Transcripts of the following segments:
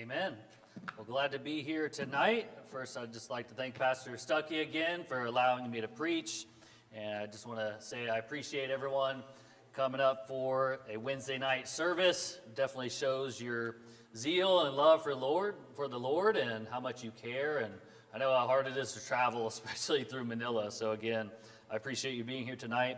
Amen. Well, glad to be here tonight. First, I'd just like to thank Pastor Stuckey again for allowing me to preach. And I just want to say I appreciate everyone coming up for a Wednesday night service. It definitely shows your zeal and love for the Lord and how much you care. And I know how hard it is to travel, especially through Manila. So again, I appreciate you being here tonight.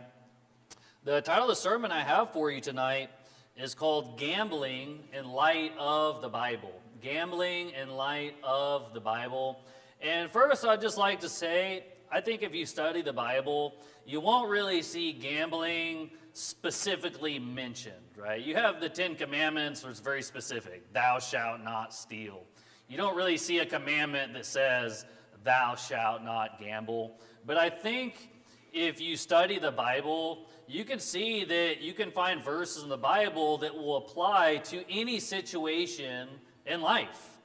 The title of the sermon I have for you tonight is called Gambling in Light of the Bible. Gambling in light of the Bible. And first, I'd just like to say, I think if you study the Bible, you won't really see gambling specifically mentioned, right? You have the 10 Commandments, where it's very specific. Thou shalt not steal. You don't really see a commandment that says, thou shalt not gamble. But I think if you study the Bible, you can see that you can find verses in the Bible that will apply to any situation in life.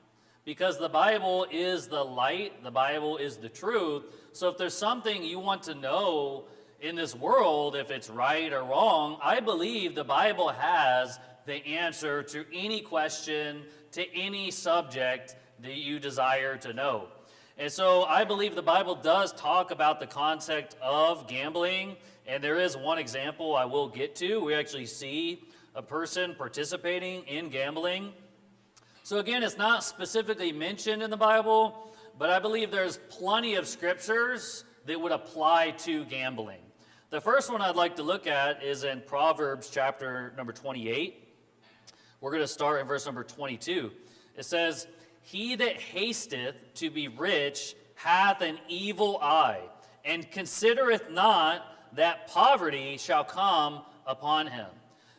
Because the Bible is the light, the Bible is the truth. So if there's something you want to know in this world, if it's right or wrong, I believe the Bible has the answer to any question, to any subject that you desire to know. And so I believe the Bible does talk about the concept of gambling, and there is one example I will get to. We actually see a person participating in gambling. So again, it's not specifically mentioned in the Bible, but I believe there's plenty of scriptures that would apply to gambling. The first one I'd like to look at is in Proverbs chapter number 28. We're going to start in verse number 22. It says, "He that hasteth to be rich hath an evil eye, and considereth not that poverty shall come upon him."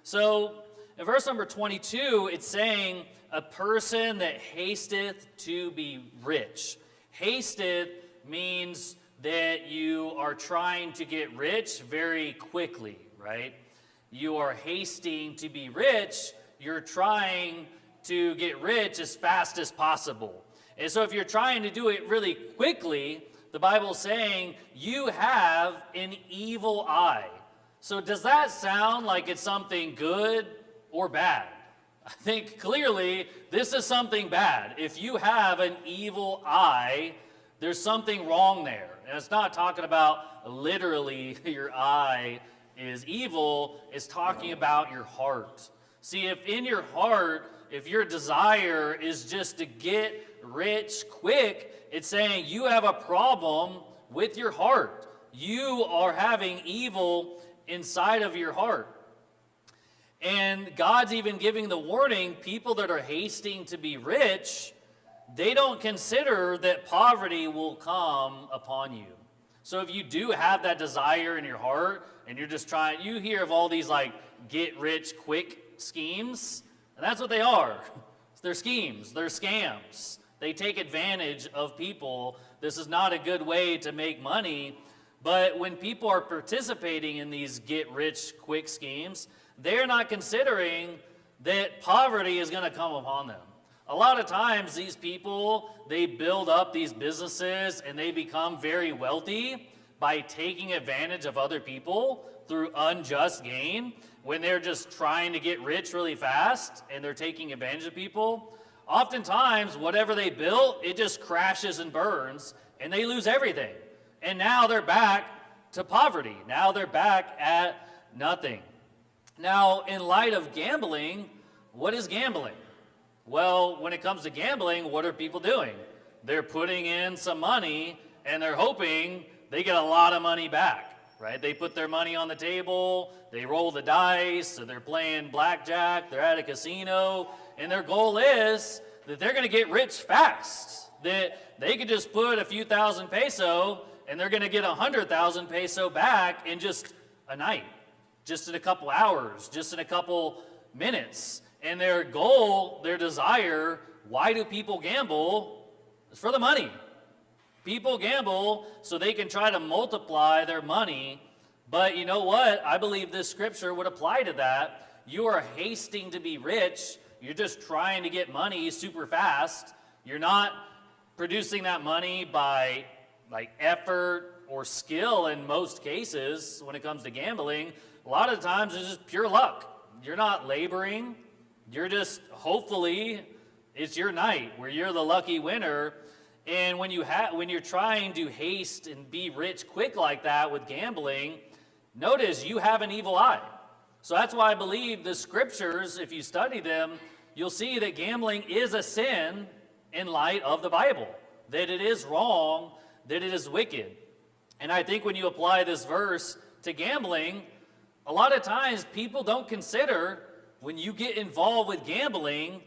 So in verse number 22, it's saying a person that hasteth to be rich. Hasteth means that you are trying to get rich very quickly, right? You are hasting to be rich. You're trying to get rich as fast as possible. And so if you're trying to do it really quickly, the Bible's saying you have an evil eye. So does that sound like it's something good or bad? I think clearly this is something bad. If you have an evil eye, there's something wrong there. And it's not talking about literally your eye is evil. It's talking about your heart. See, if in your heart, if your desire is just to get rich quick, it's saying you have a problem with your heart. You are having evil inside of your heart. And God's even giving the warning, people that are hasting to be rich, they don't consider that poverty will come upon you. So if you do have that desire in your heart, and you're just trying, you hear of all these like get rich quick schemes, and that's what they are. They're schemes, they're scams. They take advantage of people. This is not a good way to make money, but when people are participating in these get rich quick schemes, they're not considering that poverty is going to come upon them. A lot of times these people, they build up these businesses and they become very wealthy by taking advantage of other people through unjust gain. When they're just trying to get rich really fast and they're taking advantage of people, oftentimes whatever they built, it just crashes and burns and they lose everything. And now they're back to poverty. Now they're back at nothing. Now, in light of gambling, what is gambling? Well, when it comes to gambling, what are people doing? They're putting in some money and they're hoping they get a lot of money back, right? They put their money on the table, they roll the dice, so they're playing blackjack, they're at a casino, and their goal is that they're going to get rich fast, that they could just put a few thousand peso and they're going to get 100,000 peso back in just a night, just in a couple hours, just in a couple minutes. And their goal, their desire, why do people gamble? It's for the money. People gamble so they can try to multiply their money. But you know what? I believe this scripture would apply to that. You are hasting to be rich. You're just trying to get money super fast. You're not producing that money by like effort or skill in most cases when it comes to gambling. A lot of times it's just pure luck. You're not laboring. You're just hopefully It's your night where you're the lucky winner. And when you're trying to haste and be rich quick like that with gambling, notice you have an evil eye. So that's why I believe the scriptures, if you study them, you'll see that gambling is a sin in light of the Bible, that it is wrong, that it is wicked. And I think when you apply this verse to gambling, a lot of times people don't consider when you get involved with gambling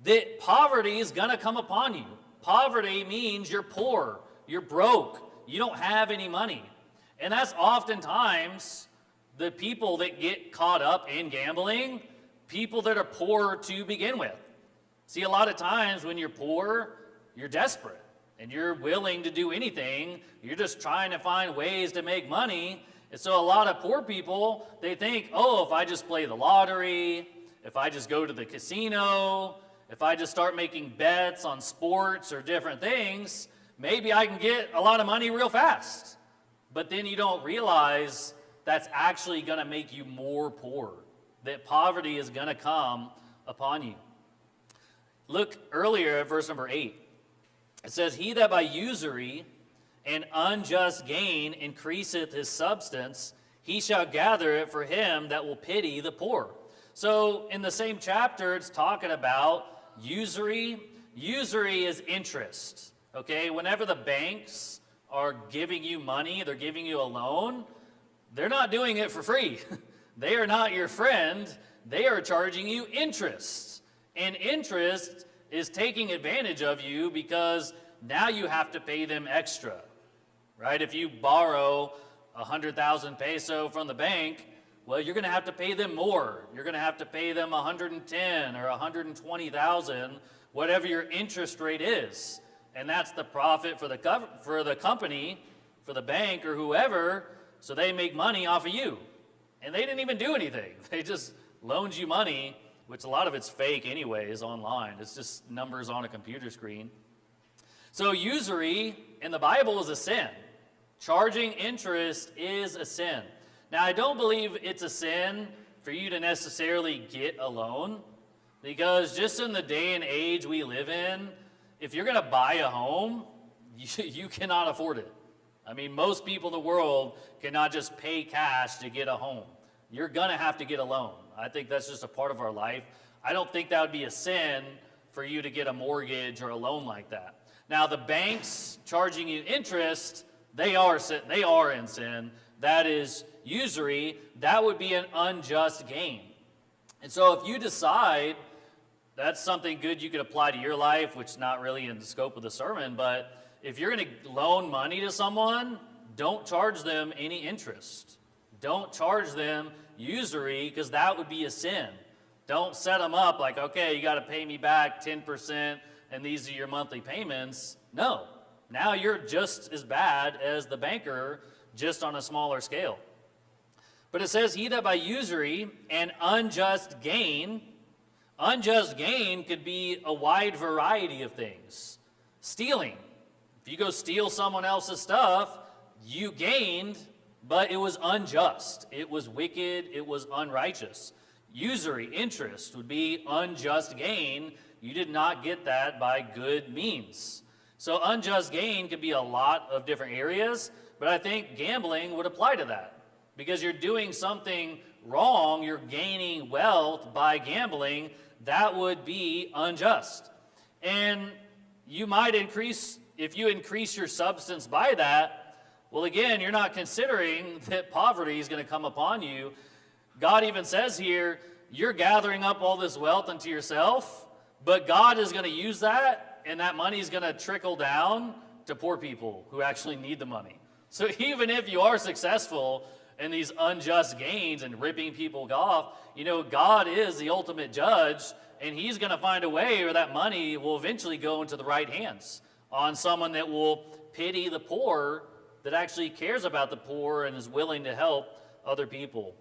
that poverty is going to come upon you. Poverty means you're poor, you're broke, you don't have any money. And that's oftentimes the people that get caught up in gambling, people that are poor to begin with. See, a lot of times when you're poor, you're desperate and you're willing to do anything. You're just trying to find ways to make money. And so a lot of poor people, they think, oh, if I just play the lottery, if I just go to the casino, if I just start making bets on sports or different things, maybe I can get a lot of money real fast. But then you don't realize that's actually going to make you more poor, that poverty is going to come upon you. Look earlier at verse number 8. It says, he that by usury and unjust gain increaseth his substance, he shall gather it for him that will pity the poor. So in the same chapter, it's talking about usury. Usury is interest. Okay, whenever the banks are giving you money, they're giving you a loan, they're not doing it for free. They are not your friend. They are charging you interest. And interest is taking advantage of you because now you have to pay them extra, right? If you borrow 100,000 peso from the bank, well, you're going to have to pay them more. You're going to have to pay them 110 or 120,000, whatever your interest rate is. And that's the profit for the company, for the bank or whoever, so they make money off of you. And they didn't even do anything. They just loaned you money, which a lot of it's fake anyways online. It's just numbers on a computer screen. So usury in the Bible is a sin. Charging interest is a sin. Now, I don't believe it's a sin for you to necessarily get a loan, because just in the day and age we live in, if you're going to buy a home, you cannot afford it. I mean, most people in the world cannot just pay cash to get a home. You're going to have to get a loan. I think that's just a part of our life. I don't think that would be a sin for you to get a mortgage or a loan like that. Now, the banks charging you interest, they are in sin. That is usury. That would be an unjust gain. And so if you decide that's something good you could apply to your life, which is not really in the scope of the sermon, but if you're going to loan money to someone, don't charge them any interest. Don't charge them usury, because that would be a sin. Don't set them up like, okay, you got to pay me back 10% and these are your monthly payments. No. Now you're just as bad as the banker, just on a smaller scale. But it says, he that by usury and unjust gain could be a wide variety of things. Stealing. If you go steal someone else's stuff, you gained, but it was unjust. It was wicked. It was unrighteous. Usury, interest, would be unjust gain. You did not get that by good means. So unjust gain could be a lot of different areas, but I think gambling would apply to that. Because you're doing something wrong, you're gaining wealth by gambling, that would be unjust. And you might increase, if you increase your substance by that, well, again, you're not considering that poverty is going to come upon you. God even says here, you're gathering up all this wealth unto yourself, but God is going to use that, and that money is going to trickle down to poor people who actually need the money. So even if you are successful in these unjust gains and ripping people off, you know, God is the ultimate judge, and he's going to find a way where that money will eventually go into the right hands on someone that will pity the poor, that actually cares about the poor and is willing to help other people.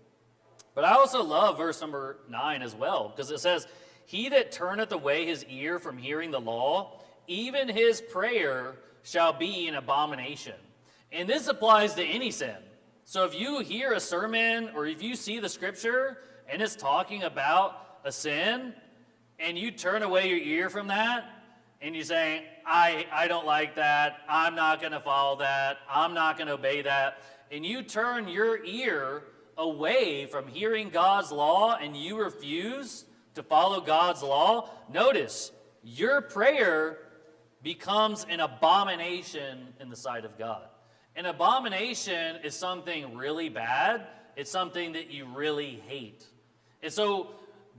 But I also love verse number 9 as well, because it says, he that turneth away his ear from hearing the law, even his prayer shall be an abomination. And this applies to any sin. So if you hear a sermon or if you see the scripture and it's talking about a sin, and you turn away your ear from that, and you say, I don't like that, I'm not going to follow that, I'm not going to obey that, and you turn your ear away from hearing God's law and you refuse to follow God's law, notice, your prayer becomes an abomination in the sight of God. An abomination is something really bad. It's something that you really hate. And so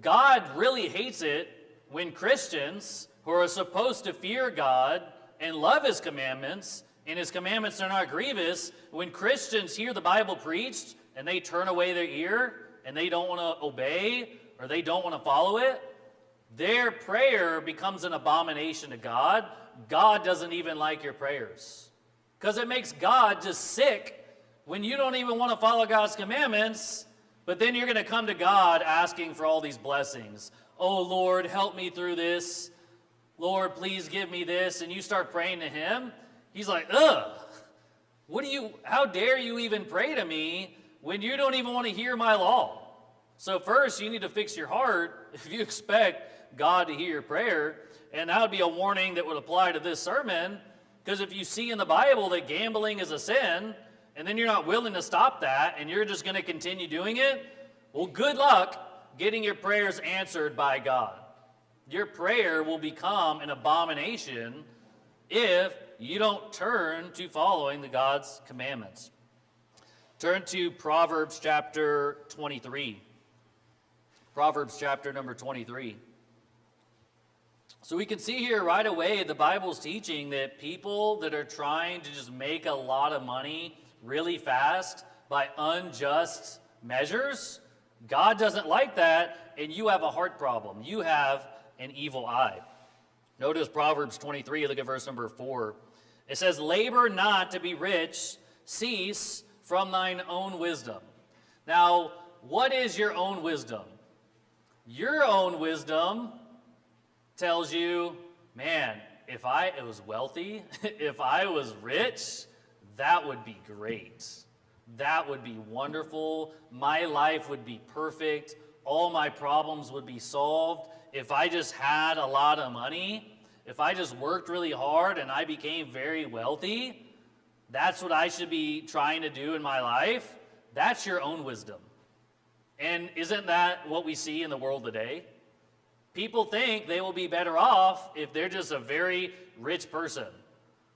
God really hates it when Christians who are supposed to fear God and love his commandments, and his commandments are not grievous, when Christians hear the Bible preached and they turn away their ear and they don't want to obey or they don't want to follow it, their prayer becomes an abomination to God. God doesn't even like your prayers because it makes God just sick when you don't even want to follow God's commandments, but then you're going to come to God asking for all these blessings. Oh, Lord, help me through this. Lord, please give me this. And you start praying to him. He's like, ugh, how dare you even pray to me when you don't even want to hear my law? So first, you need to fix your heart if you expect God to hear your prayer. And that would be a warning that would apply to this sermon, because if you see in the Bible that gambling is a sin, and then you're not willing to stop that, and you're just going to continue doing it, well, good luck getting your prayers answered by God. Your prayer will become an abomination if you don't turn to following the God's commandments. Turn to Proverbs chapter 23. Proverbs chapter number 23. So we can see here right away the Bible's teaching that people that are trying to just make a lot of money really fast by unjust measures, God doesn't like that, and you have a heart problem. You have an evil eye. Notice Proverbs 23, look at verse number 4. It says, labor not to be rich, cease from thine own wisdom. Now, what is your own wisdom? Your own wisdom tells you, man, if I was wealthy, if I was rich, that would be great. That would be wonderful. My life would be perfect. All my problems would be solved. If I just had a lot of money, if I just worked really hard and I became very wealthy, that's what I should be trying to do in my life. That's your own wisdom. And isn't that what we see in the world today? People think they will be better off if they're just a very rich person.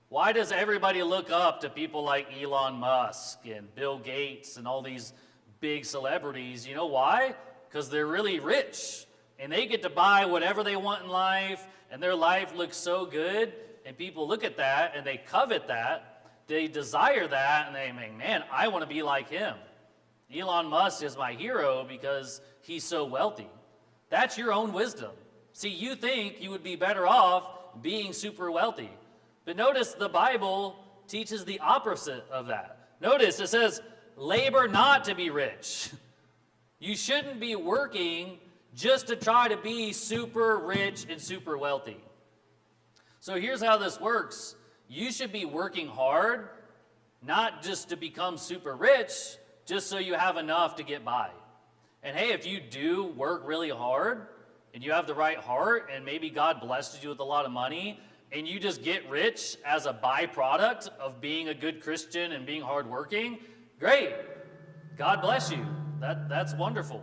Why does everybody look up to people like Elon Musk and Bill Gates and all these big celebrities? You know why? Because they're really rich and they get to buy whatever they want in life, and their life looks so good, and people look at that and they covet that, they desire that, and they think, man, I want to be like him. Elon Musk is my hero because he's so wealthy. That's your own wisdom. See, you think you would be better off being super wealthy. But notice the Bible teaches the opposite of that. Notice it says, labor not to be rich. You shouldn't be working just to try to be super rich and super wealthy. So here's how this works. You should be working hard, not just to become super rich, just so you have enough to get by. And hey, if you do work really hard and you have the right heart and maybe God blessed you with a lot of money and you just get rich as a byproduct of being a good Christian and being hardworking, great. God bless you. That's wonderful.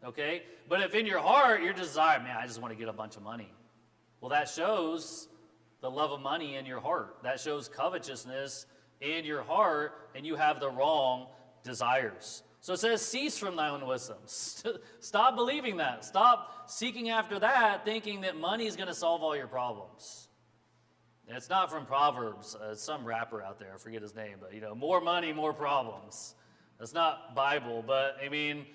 Okay? But if in your heart you're desiring, man, I just want to get a bunch of money. Well, that shows the love of money in your heart. That shows covetousness in your heart, and you have the wrong desires. So it says, cease from thy own wisdom. Stop believing that. Stop seeking after that, thinking that money is going to solve all your problems. And it's not from Proverbs. It's some rapper out there, I forget his name, but more money, more problems. That's not Bible, but I mean,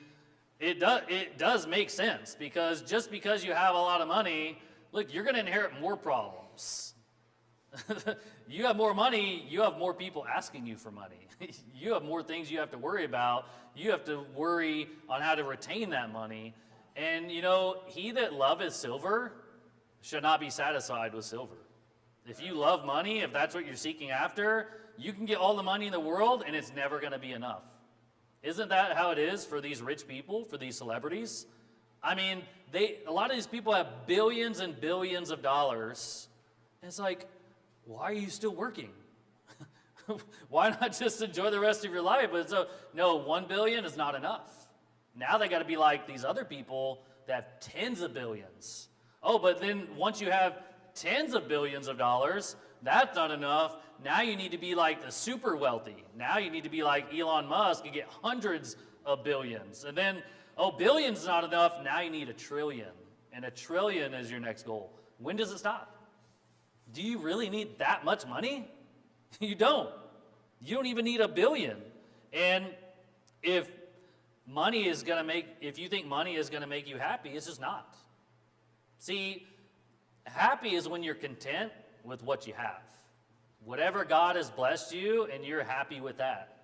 it does make sense, because just because you have a lot of money, look, you're going to inherit more problems. You have more money, you have more people asking you for money. You have more things you have to worry about. You have to worry on how to retain that money. And he that loveth silver should not be satisfied with silver. If you love money, if that's what you're seeking after, you can get all the money in the world and it's never going to be enough. Isn't that how it is for these rich people, for these celebrities? I mean, a lot of these people have billions and billions of dollars. And it's like, why are you still working? Why not just enjoy the rest of your life? But so, no, 1 billion is not enough. Now they got to be like these other people that have tens of billions. Oh, but then once you have tens of billions of dollars, that's not enough. Now you need to be like the super wealthy. Now you need to be like Elon Musk and get hundreds of billions. And then, oh, billions is not enough. Now you need 1 trillion. And 1 trillion is your next goal. When does it stop? Do you really need that much money? You don't. You don't even need 1 billion. And if you think money is going to make you happy, it's just not. See, happy is when you're content with what you have. Whatever God has blessed you, and you're happy with that.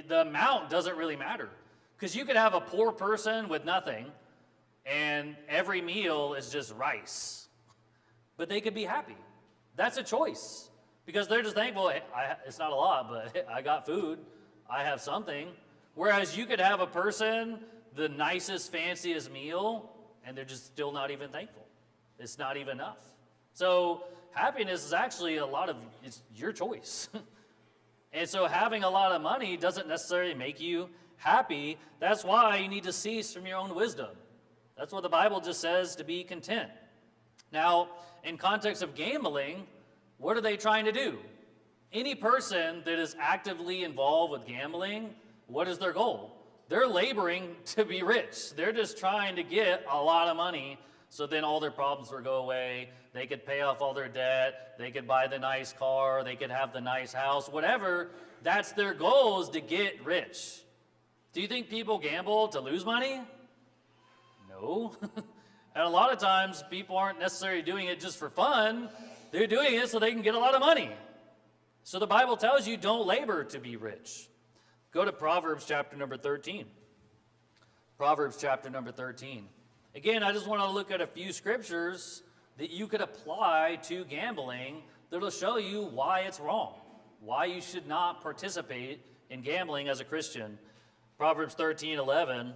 The amount doesn't really matter. Because you could have a poor person with nothing, and every meal is just rice. But they could be happy. That's a choice. Because they're just thankful, it's not a lot, but I got food. I have something. Whereas you could have a person, the nicest, fanciest meal, and they're just still not even thankful. It's not even enough. So happiness is actually it's your choice. And so having a lot of money doesn't necessarily make you happy. That's why you need to cease from your own wisdom. That's what the Bible just says, to be content. Now, in context of gambling, what are they trying to do? Any person that is actively involved with gambling, what is their goal? They're laboring to be rich. They're just trying to get a lot of money so then all their problems will go away. They could pay off all their debt. They could buy the nice car. They could have the nice house. Whatever, that's their goal, is to get rich. Do you think people gamble to lose money? No. And a lot of times people aren't necessarily doing it just for fun. They're doing it so they can get a lot of money. So the Bible tells you don't labor to be rich. Go to Proverbs chapter number 13. Proverbs chapter number 13. Again, I just want to look at a few scriptures that you could apply to gambling that will show you why it's wrong, why you should not participate in gambling as a Christian. Proverbs 13:11.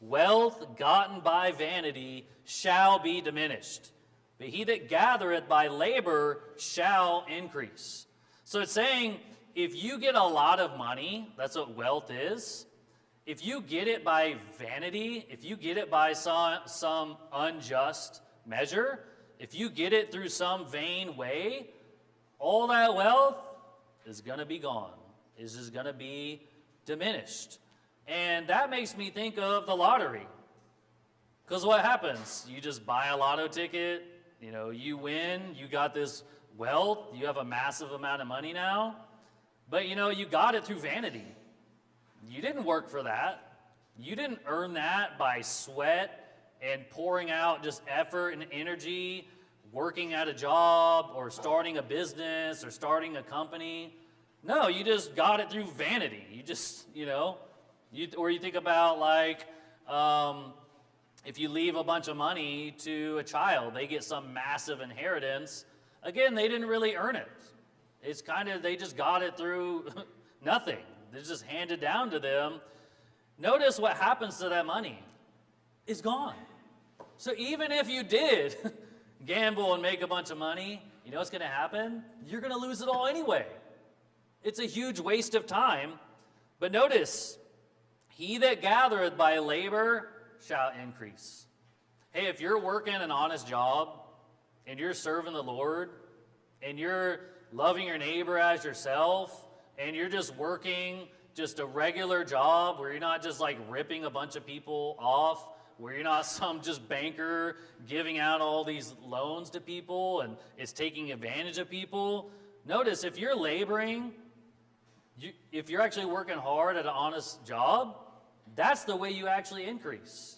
Wealth gotten by vanity shall be diminished, but he that gathereth by labor shall increase. So it's saying, if you get a lot of money, that's what wealth is. If you get it by vanity, if you get it by some unjust measure, if you get it through some vain way, all that wealth is going to be gone. It's just going to be diminished. And that makes me think of the lottery. Because what happens? You just buy a lotto ticket, you win, you got this wealth, you have a massive amount of money now, but you got it through vanity. You didn't work for that. You didn't earn that by sweat and pouring out just effort and energy, working at a job or starting a business or starting a company. No, you just got it through vanity. You just, or you think about like, if you leave a bunch of money to a child, they get some massive inheritance. Again, they didn't really earn it. It's they just got it through nothing. It's just handed down to them. Notice what happens to that money. It's gone. So even if you did gamble and make a bunch of money, you know what's going to happen? You're going to lose it all anyway. It's a huge waste of time. But notice, he that gathereth by labor shall increase. Hey, if you're working an honest job and you're serving the Lord and you're loving your neighbor as yourself and you're just working just a regular job where you're not just like ripping a bunch of people off, where you're not some just banker giving out all these loans to people and it's taking advantage of people. Notice, if you're laboring, if you're actually working hard at an honest job, that's the way you actually increase.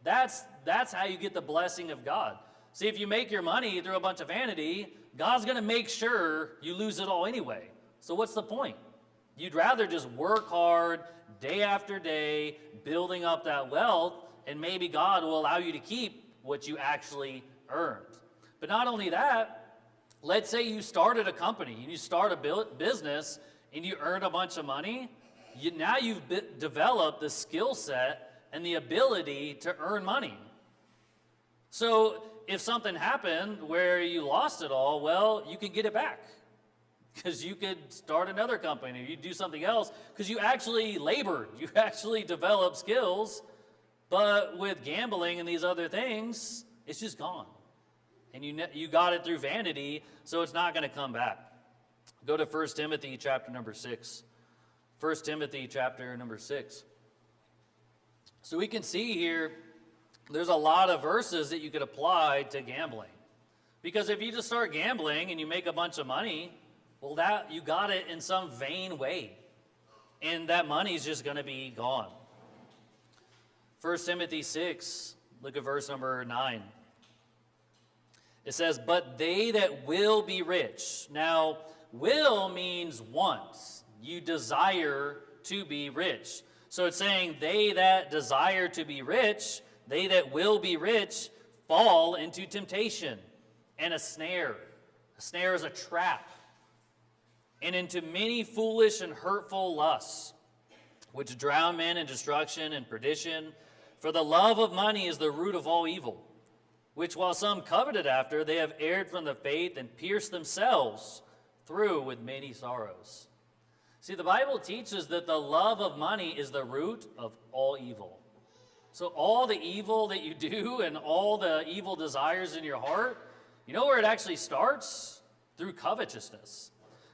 That's how you get the blessing of God. See, if you make your money through a bunch of vanity, God's going to make sure you lose it all anyway. So what's the point? You'd rather just work hard day after day, building up that wealth, and maybe God will allow you to keep what you actually earned. But not only that, let's say you started a company, and you start a business, and you earned a bunch of money. Now you've developed the skill set and the ability to earn money. So if something happened where you lost it all, well, you can get it back. Because you could start another company, you do something else, because you actually labored, you actually developed skills. But with gambling and these other things, it's just gone. And you got it through vanity, so it's not going to come back. Go to 1 Timothy chapter number 6. 1 Timothy chapter number 6. So we can see here, there's a lot of verses that you could apply to gambling. Because if you just start gambling and you make a bunch of money, well, that you got it in some vain way. And that money's just going to be gone. 1 Timothy 6, look at verse number 9. It says, but they that will be rich. Now, will means want. You desire to be rich. So it's saying they that desire to be rich, they that will be rich, fall into temptation and a snare. A snare is a trap. And into many foolish and hurtful lusts, which drown men in destruction and perdition. For the love of money is the root of all evil, which while some coveted after, they have erred from the faith and pierced themselves through with many sorrows. See, the Bible teaches that the love of money is the root of all evil. So all the evil that you do and all the evil desires in your heart, you know where it actually starts? Through covetousness.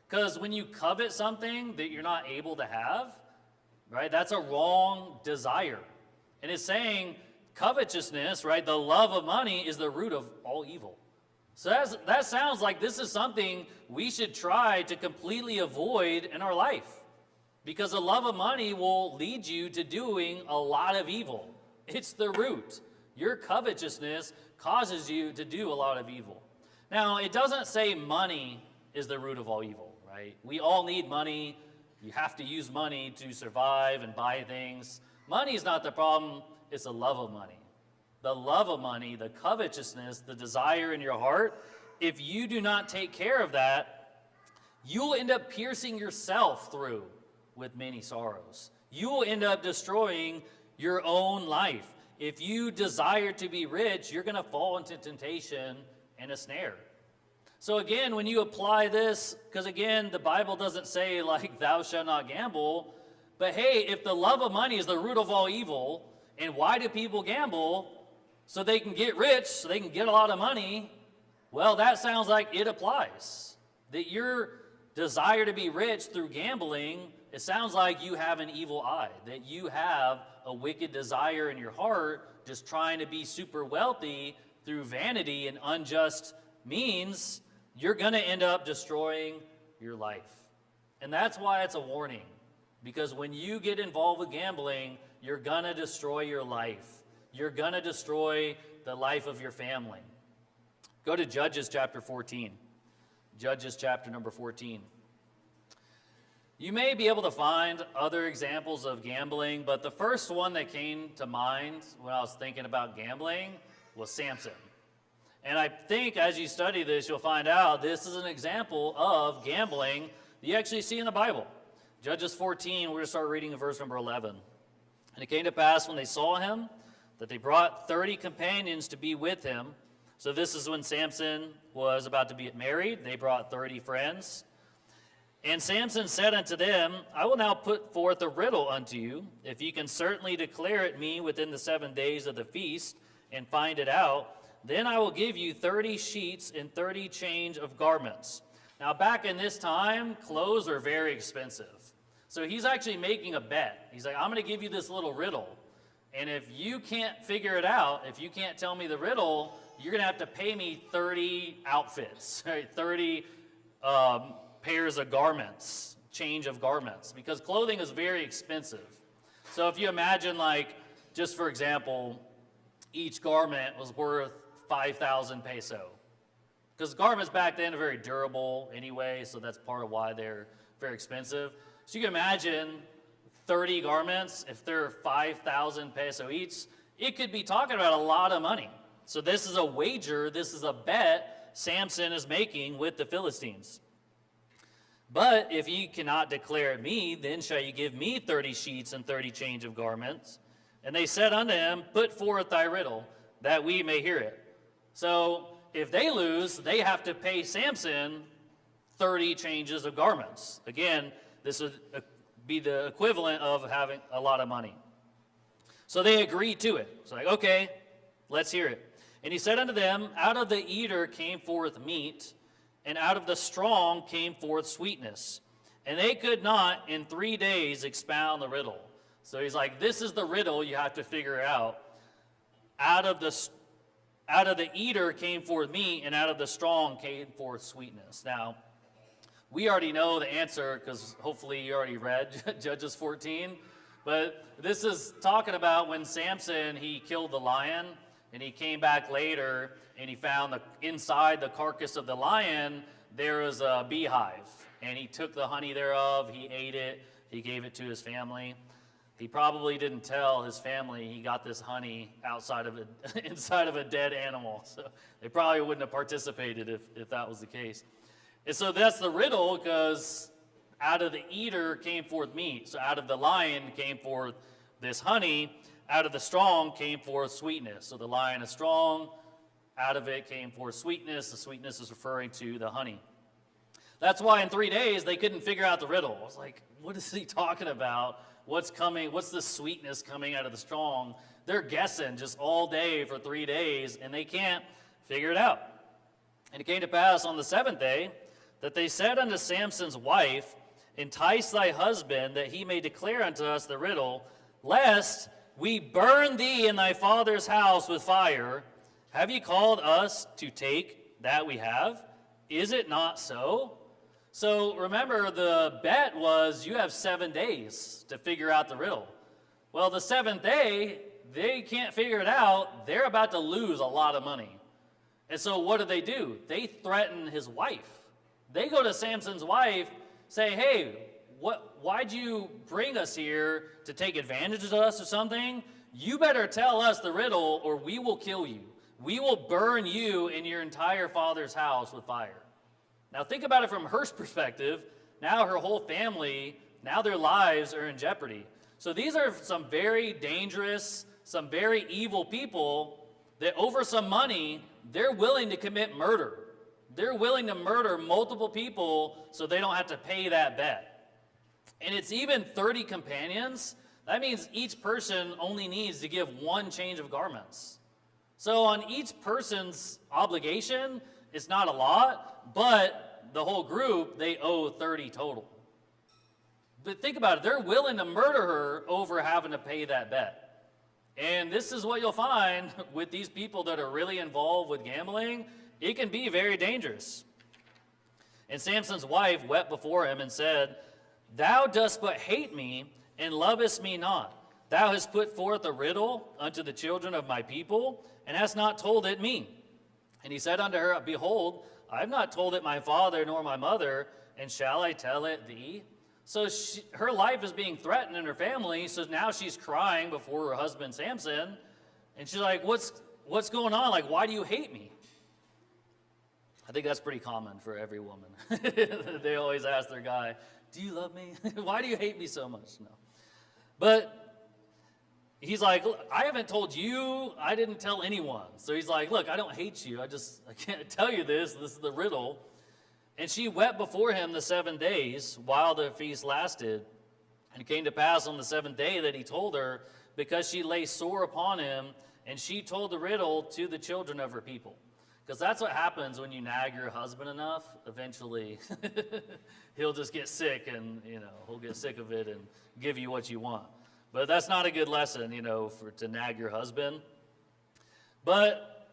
Because when you covet something that you're not able to have, right, that's a wrong desire. And it's saying covetousness, right, the love of money is the root of all evil. So that sounds like this is something we should try to completely avoid in our life. Because the love of money will lead you to doing a lot of evil. It's the root. Your covetousness causes you to do a lot of evil. Now, it doesn't say money is the root of all evil, right? We all need money. You have to use money to survive and buy things. Money is not the problem, it's the love of money. The love of money, the covetousness, the desire in your heart, if you do not take care of that, you'll end up piercing yourself through with many sorrows. You will end up destroying your own life. If you desire to be rich, you're going to fall into temptation and a snare. So again, when you apply this, because again, the Bible doesn't say like, thou shalt not gamble, but hey, if the love of money is the root of all evil, and why do people gamble? So they can get rich, so they can get a lot of money. Well, that sounds like it applies. That your desire to be rich through gambling, it sounds like you have an evil eye. That you have a wicked desire in your heart, just trying to be super wealthy through vanity and unjust means. You're going to end up destroying your life. And that's why it's a warning. Because when you get involved with gambling, you're going to destroy your life. You're going to destroy the life of your family. Go to Judges chapter 14. Judges chapter number 14. You may be able to find other examples of gambling, but the first one that came to mind when I was thinking about gambling was Samson. And I think as you study this, you'll find out this is an example of gambling that you actually see in the Bible. Judges 14, we're going to start reading in verse number 11. And it came to pass when they saw him that they brought 30 companions to be with him. So this is when Samson was about to be married. They brought 30 friends. And Samson said unto them, I will now put forth a riddle unto you. If ye can certainly declare it me within the 7 days of the feast and find it out, then I will give you 30 sheets and 30 change of garments. Now back in this time, clothes are very expensive. So he's actually making a bet. He's like, I'm going to give you this little riddle. And if you can't figure it out, if you can't tell me the riddle, you're going to have to pay me 30 outfits, right? 30 pairs of garments, change of garments, because clothing is very expensive. So if you imagine, like, just for example, each garment was worth 5,000 peso. Because garments back then are very durable anyway, so that's part of why they're very expensive. So you can imagine 30 garments, if they're 5,000 peso each, it could be talking about a lot of money. So this is a wager, this is a bet Samson is making with the Philistines. But if ye cannot declare it me, then shall you give me 30 sheets and 30 change of garments. And they said unto him, Put forth thy riddle, that we may hear it. So if they lose, they have to pay Samson 30 changes of garments. Again, this would be the equivalent of having a lot of money. So they agreed to it. It's like, okay, let's hear it. And he said unto them, Out of the eater came forth meat, and out of the strong came forth sweetness. And they could not in 3 days expound the riddle. So he's like, this is the riddle you have to figure out. Out of the eater came forth meat, and out of the strong came forth sweetness. Now, we already know the answer because hopefully you already read Judges 14. But this is talking about when Samson, he killed the lion, and he came back later, and he found inside the carcass of the lion, there was a beehive. And he took the honey thereof, he ate it, he gave it to his family. He probably didn't tell his family he got this honey inside of a dead animal. So they probably wouldn't have participated if that was the case. And so that's the riddle, because out of the eater came forth meat. So out of the lion came forth this honey. Out of the strong came forth sweetness. So the lion is strong. Out of it came forth sweetness. The sweetness is referring to the honey. That's why in 3 days they couldn't figure out the riddle. I was like, what is he talking about? What's coming? What's the sweetness coming out of the strong? They're guessing just all day for 3 days, and they can't figure it out. And it came to pass on the 7th day that they said unto Samson's wife, Entice thy husband, that he may declare unto us the riddle, lest we burn thee in thy father's house with fire. Have ye called us to take that we have? Is it not so? So remember, the bet was you have 7 days to figure out the riddle. Well, the 7th day, they can't figure it out. They're about to lose a lot of money. And so what do? They threaten his wife. They go to Samson's wife, say, hey, why'd you bring us here to take advantage of us or something? You better tell us the riddle or we will kill you. We will burn you and your entire father's house with fire. Now think about it from her perspective. Now her whole family, now their lives are in jeopardy. So these are some very dangerous, some very evil people that over some money, they're willing to commit murder. They're willing to murder multiple people so they don't have to pay that bet. And it's even 30 companions. That means each person only needs to give 1 change of garments. So on each person's obligation, it's not a lot, but the whole group, they owe 30 total. But think about it, they're willing to murder her over having to pay that bet. And this is what you'll find with these people that are really involved with gambling. It can be very dangerous. And Samson's wife wept before him and said, Thou dost but hate me, and lovest me not. Thou hast put forth a riddle unto the children of my people, and hast not told it me. And he said unto her, Behold, I have not told it my father nor my mother, and shall I tell it thee? So her life is being threatened in her family, so now she's crying before her husband Samson, and she's like, what's going on? Like, why do you hate me? I think that's pretty common for every woman. They always ask their guy, do you love me? Why do you hate me so much? No. But he's like, look, I haven't told you, I didn't tell anyone. So he's like, look, I don't hate you. I can't tell you this. This is the riddle. And she wept before him the 7 days while the feast lasted. And it came to pass on the 7th day that he told her, because she lay sore upon him, and she told the riddle to the children of her people. Because that's what happens when you nag your husband enough. Eventually, he'll just get sick, and he'll get sick of it and give you what you want. But that's not a good lesson, to nag your husband. But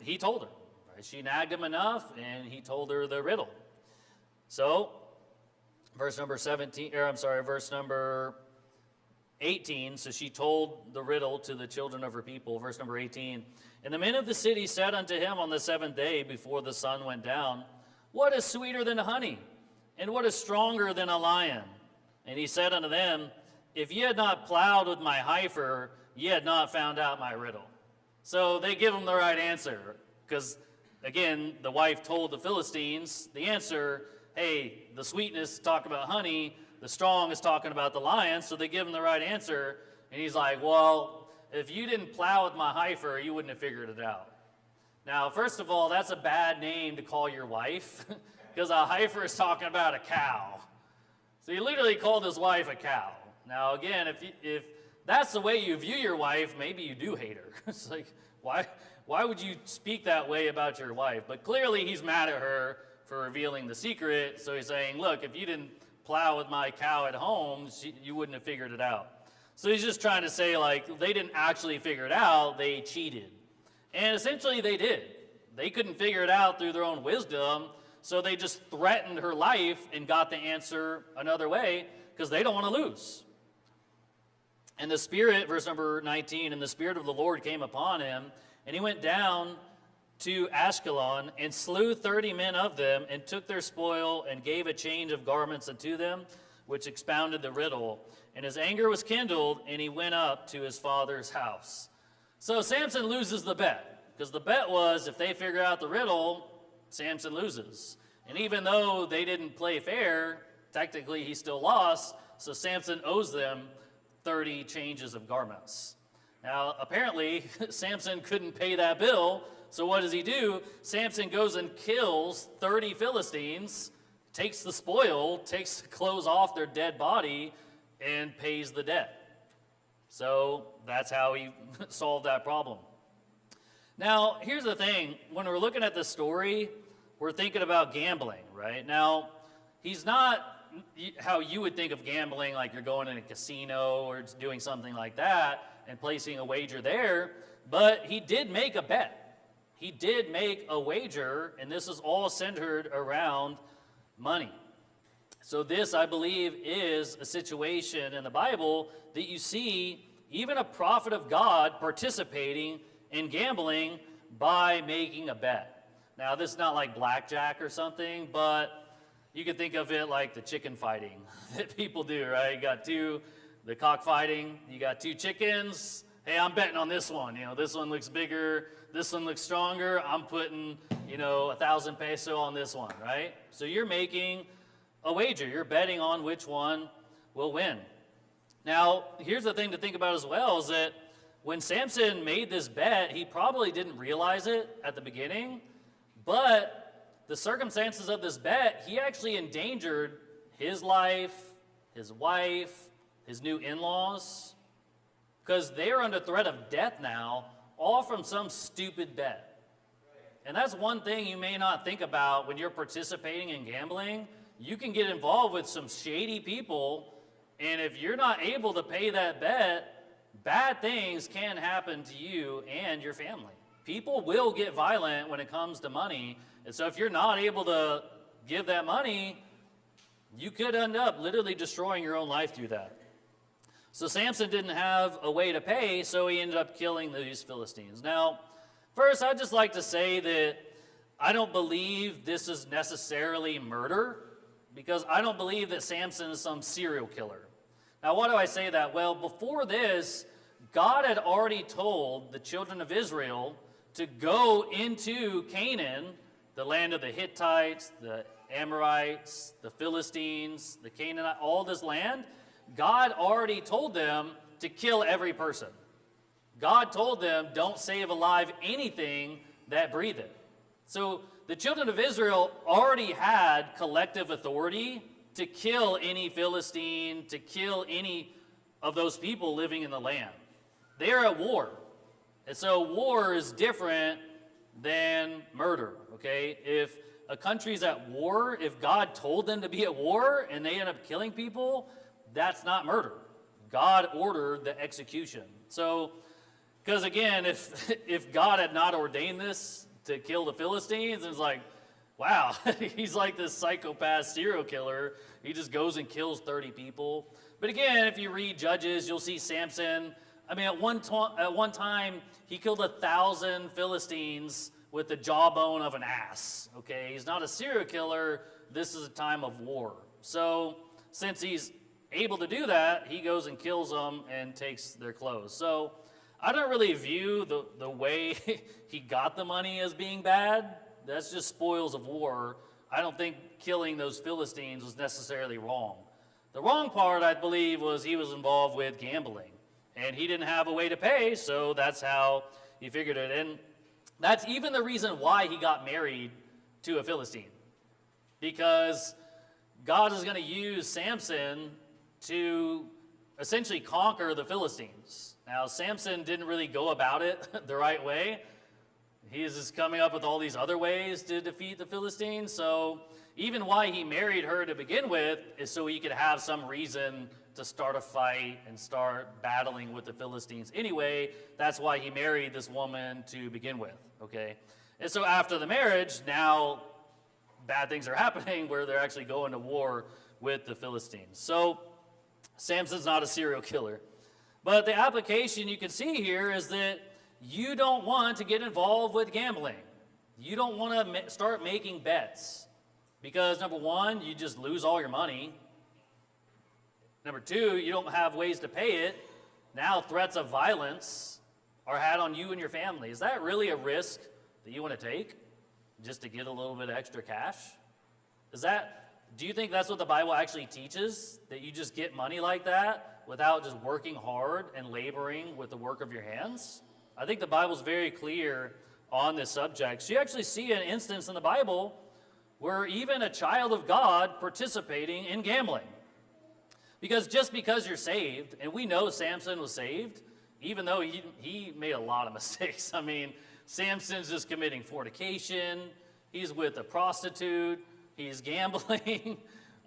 he told her. Right? She nagged him enough, and he told her the riddle. So, verse number 18, so she told the riddle to the children of her people. Verse number 18, And the men of the city said unto him on the 7th day before the sun went down, What is sweeter than honey? And what is stronger than a lion? And he said unto them, If ye had not plowed with my heifer, ye had not found out my riddle. So they give him the right answer. Because, again, the wife told the Philistines the answer, hey, the sweetness talk about honey, the strong is talking about the lion, so they give him the right answer. And he's like, well, if you didn't plow with my heifer, you wouldn't have figured it out. Now, first of all, that's a bad name to call your wife, because a heifer is talking about a cow. So he literally called his wife a cow. Now, again, if that's the way you view your wife, maybe you do hate her. It's like, why would you speak that way about your wife? But clearly he's mad at her for revealing the secret. So he's saying, look, if you didn't plow with my cow at home, you wouldn't have figured it out. So he's just trying to say, like, they didn't actually figure it out, they cheated. And essentially they did. They couldn't figure it out through their own wisdom, so they just threatened her life and got the answer another way because they don't want to lose. And the Spirit, verse number 19, and the Spirit of the Lord came upon him, and he went down to Ashkelon and slew 30 men of them and took their spoil and gave a change of garments unto them, which expounded the riddle. And his anger was kindled, and he went up to his father's house. So Samson loses the bet, because the bet was if they figure out the riddle, Samson loses. And even though they didn't play fair, technically he still lost, so Samson owes them 30 changes of garments. Now, apparently, Samson couldn't pay that bill, so what does he do? Samson goes and kills 30 Philistines, takes the spoil, takes the clothes off their dead body, and pays the debt. So that's how he solved that problem. Now, here's the thing. When we're looking at this story, we're thinking about gambling, right? Now, he's not how you would think of gambling, like you're going in a casino or doing something like that and placing a wager there, but he did make a bet. He did make a wager, and this is all centered around money. So this, I believe, is a situation in the Bible that you see even a prophet of God participating in gambling by making a bet. Now, this is not like blackjack or something, but you can think of it like the chicken fighting that people do, right? You got the cockfighting, you got two chickens. Hey, I'm betting on this one. This one looks bigger, this one looks stronger. I'm putting, 1,000 peso on this one, right? So you're making a wager. You're betting on which one will win. Now, here's the thing to think about as well, is that when Samson made this bet, he probably didn't realize it at the beginning, but the circumstances of this bet, he actually endangered his life, his wife, his new in-laws, because they're under threat of death now, all from some stupid bet. And that's one thing you may not think about when you're participating in gambling. You can get involved with some shady people, and if you're not able to pay that bet, bad things can happen to you and your family. People will get violent when it comes to money, and so if you're not able to give that money, you could end up literally destroying your own life through that. So Samson didn't have a way to pay, so he ended up killing these Philistines. Now, first, I'd just like to say that I don't believe this is necessarily murder, because I don't believe that Samson is some serial killer. Now, why do I say that? Well, before this, God had already told the children of Israel to go into Canaan, the land of the Hittites, the Amorites, the Philistines, the Canaanites, all this land. God already told them to kill every person. God told them, don't save alive anything that breatheth. So the children of Israel already had collective authority to kill any Philistine, to kill any of those people living in the land. They're at war. And so war is different than murder, okay? If a country's at war, if God told them to be at war and they end up killing people, that's not murder. God ordered the execution. So, because again, if God had not ordained this to kill the Philistines, it's like, wow, he's like this psychopath serial killer. He just goes and kills 30 people. But again, if you read Judges, you'll see Samson. I mean, at one time, he killed 1,000 Philistines with the jawbone of an ass. Okay, he's not a serial killer. This is a time of war. So since he's able to do that, he goes and kills them and takes their clothes. So I don't really view the way he got the money as being bad. That's just spoils of war. I don't think killing those Philistines was necessarily wrong. The wrong part, I believe, was he was involved with gambling. And he didn't have a way to pay, so that's how he figured it. And that's even the reason why he got married to a Philistine. Because God is going to use Samson to essentially conquer the Philistines. Now, Samson didn't really go about it the right way. He is just coming up with all these other ways to defeat the Philistines. So even why he married her to begin with is so he could have some reason to start a fight and start battling with the Philistines. Anyway, that's why he married this woman to begin with, okay? And so after the marriage, now bad things are happening where they're actually going to war with the Philistines. So Samson's not a serial killer. But the application you can see here is that you don't want to get involved with gambling. You don't want to start making bets because, number one, you just lose all your money. Number two, you don't have ways to pay it. Now threats of violence are had on you and your family. Is that really a risk that you want to take just to get a little bit of extra cash? Do you think that's what the Bible actually teaches? That you just get money like that without just working hard and laboring with the work of your hands? I think the Bible's very clear on this subject. So you actually see an instance in the Bible where even a child of God participating in gambling. Because just because you're saved, and we know Samson was saved, even though he made a lot of mistakes. I mean, Samson's just committing fornication, he's with a prostitute, he's gambling.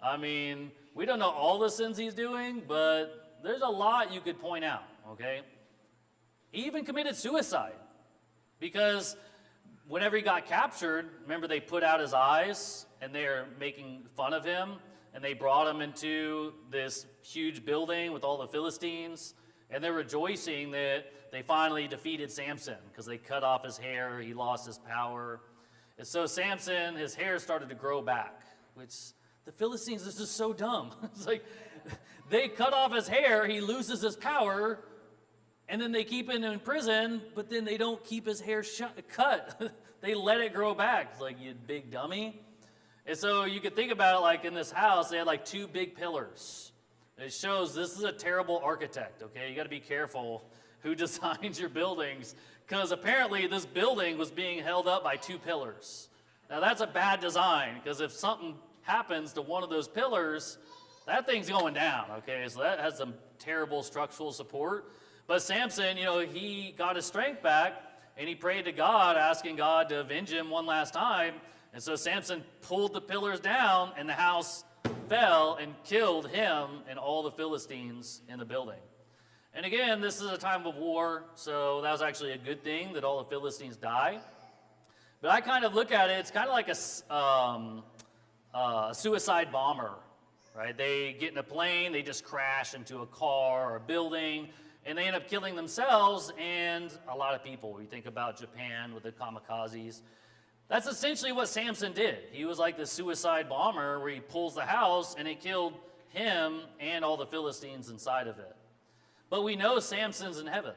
I mean, we don't know all the sins he's doing, but there's a lot you could point out, okay? He even committed suicide because whenever he got captured, remember they put out his eyes and they're making fun of him, and they brought him into this huge building with all the Philistines, and they're rejoicing that they finally defeated Samson because they cut off his hair, he lost his power. And so Samson, his hair started to grow back, which the Philistines is just so dumb. It's like they cut off his hair, he loses his power, and then they keep him in prison, but then they don't keep his hair cut. They let it grow back. It's like, you big dummy. And so you could think about it like in this house, they had like two big pillars. It shows this is a terrible architect, okay? You got to be careful who designs your buildings, because apparently this building was being held up by two pillars. Now that's a bad design, because if something happens to one of those pillars, that thing's going down, okay? So that has some terrible structural support. But Samson, he got his strength back, and he prayed to God, asking God to avenge him one last time. And so Samson pulled the pillars down, and the house fell and killed him and all the Philistines in the building. And again, this is a time of war, so that was actually a good thing that all the Philistines die. But I kind of look at it, it's kind of like a suicide bomber, right? They get in a plane, they just crash into a car or a building, and they end up killing themselves and a lot of people. You think about Japan with the kamikazes. That's essentially what Samson did. He was like the suicide bomber where he pulls the house and it killed him and all the Philistines inside of it. But we know Samson's in heaven.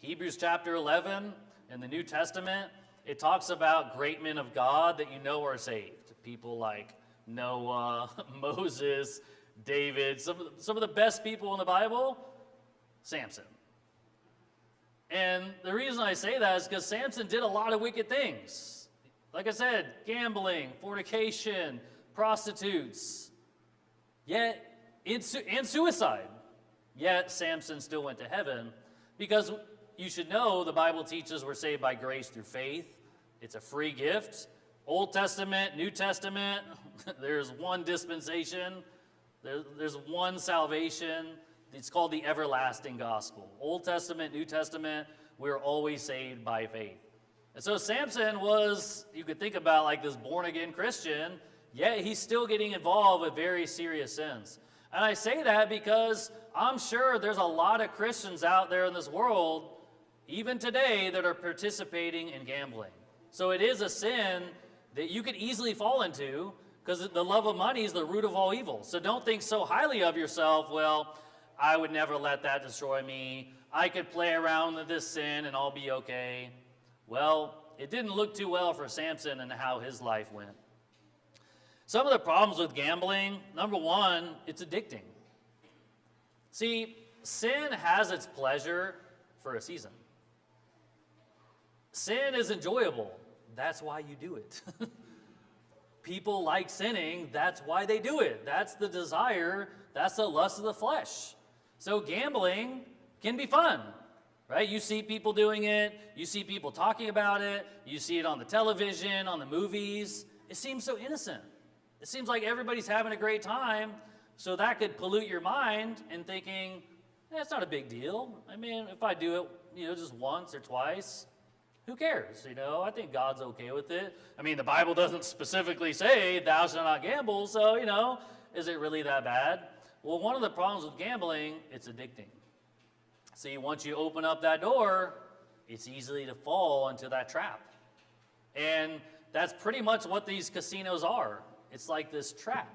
Hebrews chapter 11 in the New Testament, it talks about great men of God that are saved. People like Noah, Moses, David, some of the best people in the Bible, Samson. And the reason I say that is because Samson did a lot of wicked things. Like I said, gambling, fornication, prostitutes, and suicide. Yet Samson still went to heaven, because you should know the Bible teaches we're saved by grace through faith. It's a free gift. Old Testament, New Testament, there's one dispensation. There's one salvation. It's called the everlasting gospel. Old Testament, New Testament, we're always saved by faith. And so Samson was, you could think about like this born-again Christian, yet he's still getting involved with very serious sins. And I say that because I'm sure there's a lot of Christians out there in this world, even today, that are participating in gambling. So it is a sin that you could easily fall into, because the love of money is the root of all evil. So don't think so highly of yourself, well, I would never let that destroy me. I could play around with this sin and I'll be okay. Well, it didn't look too well for Samson and how his life went. Some of the problems with gambling, number one, it's addicting. See, sin has its pleasure for a season. Sin is enjoyable. That's why you do it. People like sinning. That's why they do it. That's the desire. That's the lust of the flesh. So gambling can be fun, right? You see people doing it. You see people talking about it. You see it on the television, on the movies. It seems so innocent. It seems like everybody's having a great time. So that could pollute your mind in thinking, it's not a big deal. I mean, if I do it, just once or twice, who cares? I think God's okay with it. I mean, the Bible doesn't specifically say thou shalt not gamble, so, is it really that bad? Well, one of the problems with gambling, it's addicting. See, once you open up that door, it's easy to fall into that trap. And that's pretty much what these casinos are. It's like this trap.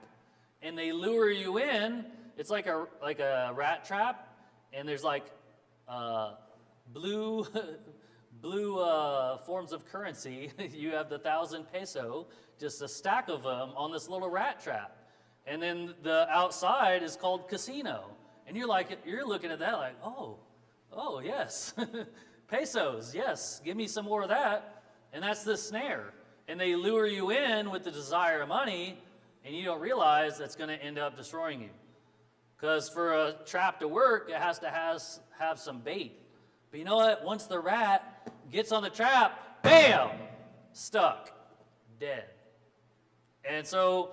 And they lure you in. It's like a rat trap. And there's blue forms of currency. You have the 1,000 peso, just a stack of them on this little rat trap. And then the outside is called casino. And you're looking at that like, oh yes, pesos, yes, give me some more of that. And that's the snare. And they lure you in with the desire of money, and you don't realize that's going to end up destroying you. Because for a trap to work, it has to have some bait. But you know what? Once the rat gets on the trap, bam, stuck, dead. And so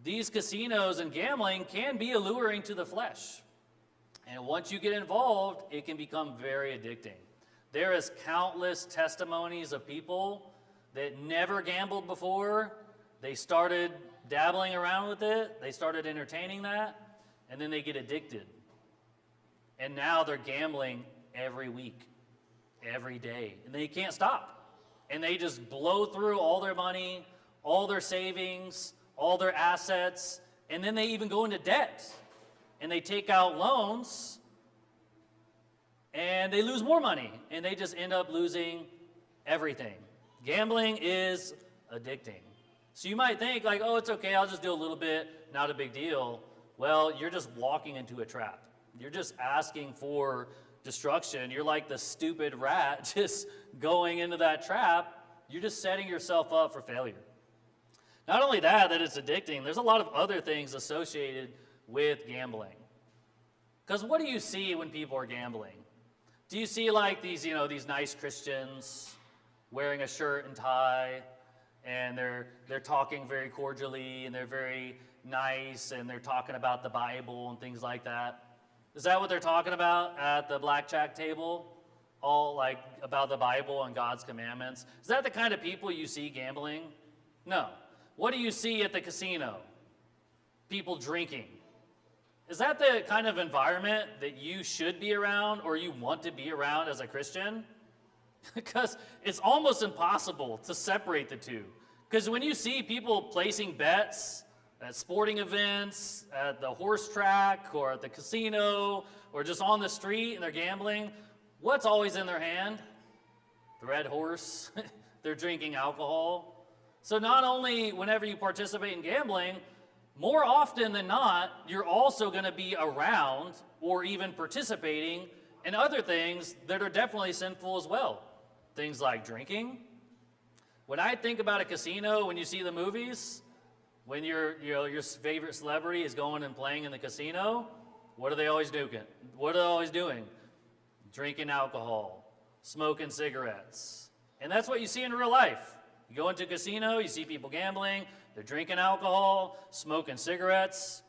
these casinos and gambling can be alluring to the flesh. And once you get involved, it can become very addicting. There is countless testimonies of people that never gambled before. They started dabbling around with it. They started entertaining that. And then they get addicted. And now they're gambling every week, every day. And they can't stop. And they just blow through all their money, all their savings, all their assets. And then they even go into debt. And they take out loans. And they lose more money. And they just end up losing everything. Gambling is addicting. So you might think it's okay, I'll just do a little bit, not a big deal. Well, you're just walking into a trap. You're just asking for destruction. You're like the stupid rat just going into that trap. You're just setting yourself up for failure. Not only that it's addicting, there's a lot of other things associated with gambling. Because what do you see when people are gambling? Do you see these nice Christians wearing a shirt and tie, and they're talking very cordially, and they're very nice, and they're talking about the Bible and things like that? Is that what they're talking about at the blackjack table? All about the Bible and God's commandments? Is that the kind of people you see gambling? No. What do you see at the casino? People drinking. Is that the kind of environment that you should be around or you want to be around as a Christian? Because it's almost impossible to separate the two. Because when you see people placing bets at sporting events, at the horse track, or at the casino, or just on the street and they're gambling, what's always in their hand? The red horse. They're drinking alcohol. So not only whenever you participate in gambling, more often than not, you're also going to be around or even participating in other things that are definitely sinful as well. Things like drinking. When I think about a casino, when you see the movies, when your favorite celebrity is going and playing in the casino, what are they always doing? What are they always doing? Drinking alcohol, smoking cigarettes. And that's what you see in real life. You go into a casino, you see people gambling, they're drinking alcohol, smoking cigarettes.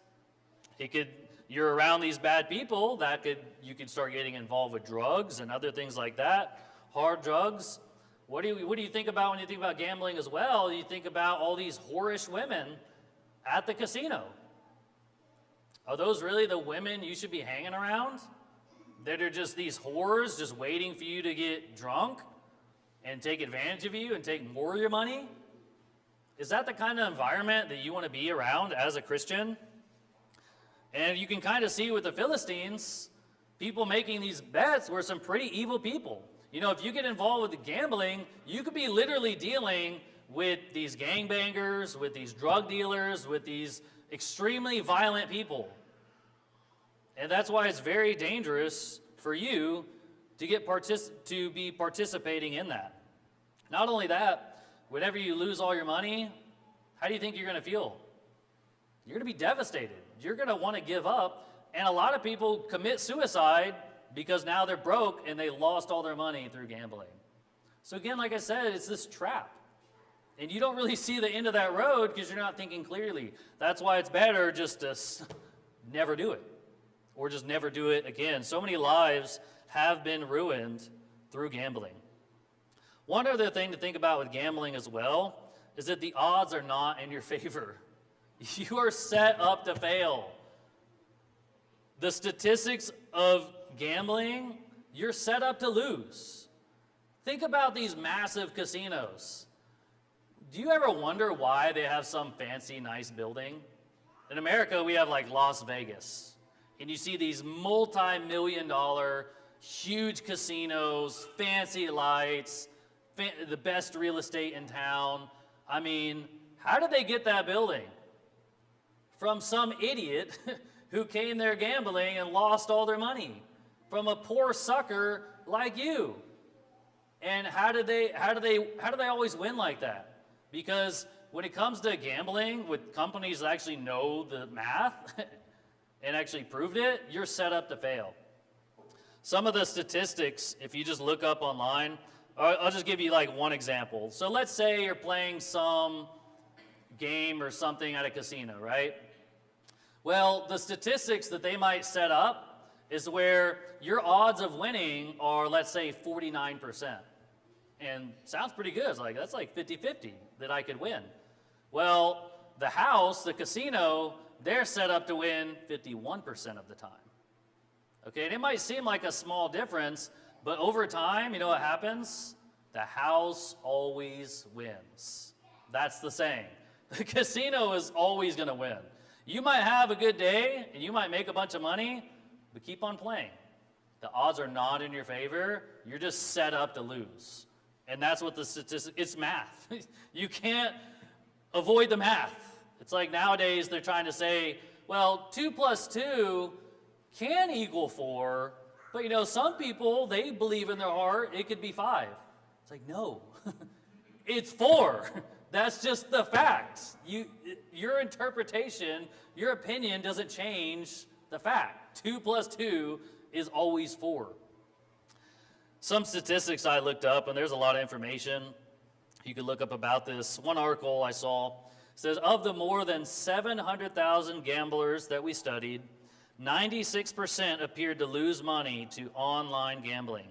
You're around these bad people, you could start getting involved with drugs and other things like that, hard drugs. What do you think about when you think about gambling as well? You think about all these whorish women at the casino. Are those really the women you should be hanging around? That are just these whores just waiting for you to get drunk and take advantage of you and take more of your money? Is that the kind of environment that you want to be around as a Christian? And you can kind of see with the Philistines, people making these bets were some pretty evil people. If you get involved with the gambling, you could be literally dealing with these gangbangers, with these drug dealers, with these extremely violent people. And that's why it's very dangerous for you to be participating in that. Not only that, whenever you lose all your money, how do you think you're going to feel? You're going to be devastated. You're going to want to give up. And a lot of people commit suicide because now they're broke and they lost all their money through gambling. So again, like I said, it's this trap. And you don't really see the end of that road because you're not thinking clearly. That's why it's better just to never do it, or just never do it again. So many lives have been ruined through gambling. One other thing to think about with gambling as well is that the odds are not in your favor. You are set up to fail. The statistics of gambling, you're set up to lose. Think about these massive casinos. Do you ever wonder why they have some fancy, nice building? In America, we have like Las Vegas. And you see these multi-million-dollar, huge casinos, fancy lights, the best real estate in town. I mean, how did they get that building? From some idiot who came there gambling and lost all their money. From a poor sucker like you. And how do they always win like that? Because when it comes to gambling with companies that actually know the math and actually proved it, you're set up to fail. Some of the statistics, if you just look up online, I'll just give you like one example. So let's say you're playing some game or something at a casino, right? Well, the statistics that they might set up is where your odds of winning are, let's say, 49%. And sounds pretty good. It's like, that's like 50-50 that I could win. Well, the casino, they're set up to win 51% of the time. Okay, and it might seem like a small difference, but over time, you know what happens? The house always wins. That's the saying. The casino is always going to win. You might have a good day, and you might make a bunch of money, but keep on playing. The odds are not in your favor. You're just set up to lose. And that's what the statistic, it's math. You can't avoid the math. It's like nowadays they're trying to say, well, 2 + 2 can equal 4, but you know, some people, they believe in their heart it could be 5. It's like, no, it's 4. That's just the fact. Your interpretation, your opinion doesn't change the fact. 2 + 2 is always 4. Some statistics I looked up, and there's a lot of information you could look up about this. One article I saw says, of the more than 700,000 gamblers that we studied, 96% appeared to lose money to online gambling.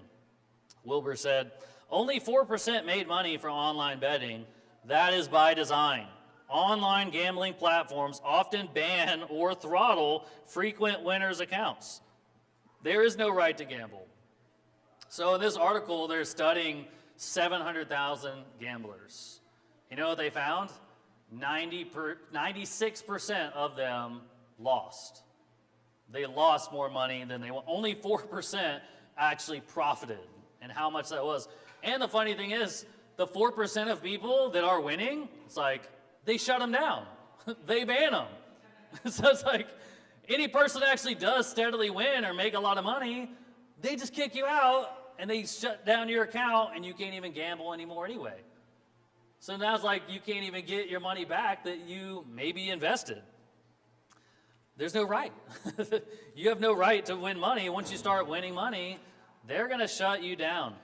Wilbur said, only 4% made money from online betting. That is by design. Online gambling platforms often ban or throttle frequent winners' accounts. There is no right to gamble. So in this article, they're studying 700,000 gamblers. You know what they found? 96% of them lost. They lost more money than they won. Only 4% actually profited, and how much that was. And the funny thing is, the 4% of people that are winning, it's like, they shut them down. They ban them. So it's like, any person that actually does steadily win or make a lot of money, they just kick you out and they shut down your account and you can't even gamble anymore anyway. So now it's like you can't even get your money back that you maybe invested. There's no right. You have no right to win money. Once you start winning money, they're going to shut you down.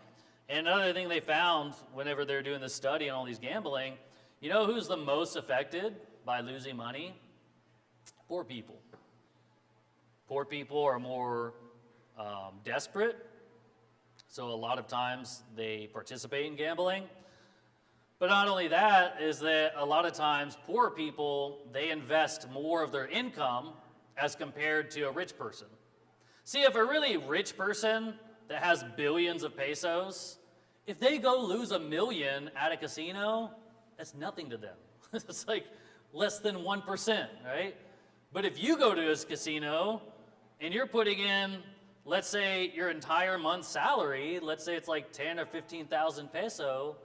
And another thing they found whenever they're doing this study on all these gambling, you know who's the most affected by losing money? Poor people. Poor people are more desperate, so a lot of times they participate in gambling. But not only that, is that a lot of times poor people, they invest more of their income as compared to a rich person. See, if a really rich person that has billions of pesos, if they go lose $1 million at a casino, that's nothing to them. It's like less than 1%, right? But if you go to a casino and you're putting in, let's say your entire month's salary, let's say it's like 10 or 15,000 peso,